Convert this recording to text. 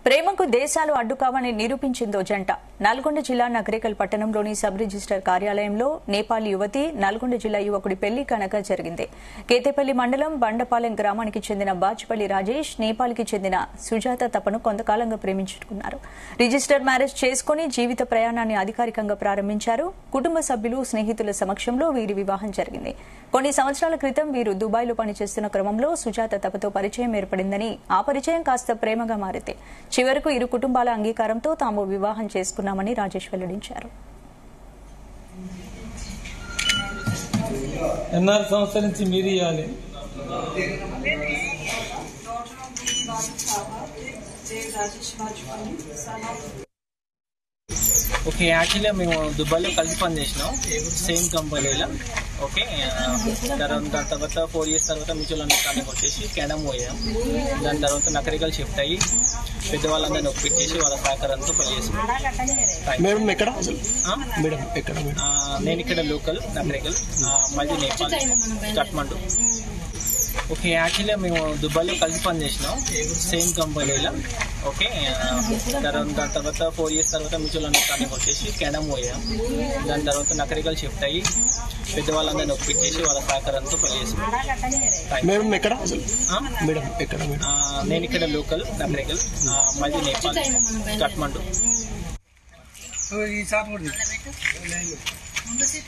ప్రేమకు దేశాలు అడ్డుకావని నిరూపించిందో జంట. నల్గొండ జిల్లా నగరేకల్ పట్టణంలోని సబ్ రిజిస్టర్ కార్యాలయంలో నేపాల్ యువతి, నల్గొండ జిల్లా యువకుడి పెళ్లి కనక జరిగింది. కేతేపల్లి మండలం బండపాలెం గ్రామానికి చెందిన బాచిపల్లి రాజేష్, నేపాల్కి చెందిన సుజాత తపను కొంతకాలంగా ప్రేమించుకున్నారు. రిజిస్టర్ మ్యారేజ్ చేసుకుని జీవిత ప్రయాణాన్ని అధికారికంగా ప్రారంభించారు. కుటుంబ సభ్యులు, స్నేహితుల సమక్షంలో వీరి వివాహం జరిగింది. కొన్ని సంవత్సరాల క్రితం వీరు దుబాయ్లో పనిచేస్తున్న క్రమంలో సుజాత తపతో పరిచయం ఏర్పడిందని, ఆ పరిచయం కాస్త ప్రేమగా మారింది. చివరకు ఇరు కుటుంబాల అంగీకారంతో తాము వివాహం చేసుకున్నామని రాజేష్ వెల్లడించారు. ఎన్నాళ్ళ సంవత్సరం నుంచి మీరు ఇవ్వాలి? ఓకే, యాక్చువల్లీ మేము దుబాయ్లో కలిసి పనిచేసినాం, సేమ్ కంపెనీలో. ఓకే, దాని తర్వాత 4 years తర్వాత మ్యూచువల్ అండర్స్టాండింగ్ వచ్చేసి కెనడా పోయాం. దాని తర్వాత నకరికల్ షిఫ్ట్ అయ్యి పెద్దవాళ్ళందరినీ ఒప్పించేసి వాళ్ళ సహకారంతో పని చేసాం. నేను ఇక్కడ లోకల్ నకరికల్, మళ్ళీ నేపాల్, కఠ్మండు. ఓకే, యాక్చువల్లీ మేము దుబాయ్లో కలిసి పనిచేసినాం, సేమ్ కంపెనీలో. ఓకే, దాని తర్వాత 4 years తర్వాత మ్యూచువల్ అండర్స్టాండింగ్ వచ్చేసి కెనడా పోయాం. దాని తర్వాత నకరికల్ షిఫ్ట్ అయ్యి పెద్దవాళ్ళందరినీ ఒప్పించేసి వాళ్ళ సహకారంతో పని చేసాం. నేను ఇక్కడ లోకల్ నకరికల్, మళ్ళీ నేపాల్, కఠ్మండు. Entonces,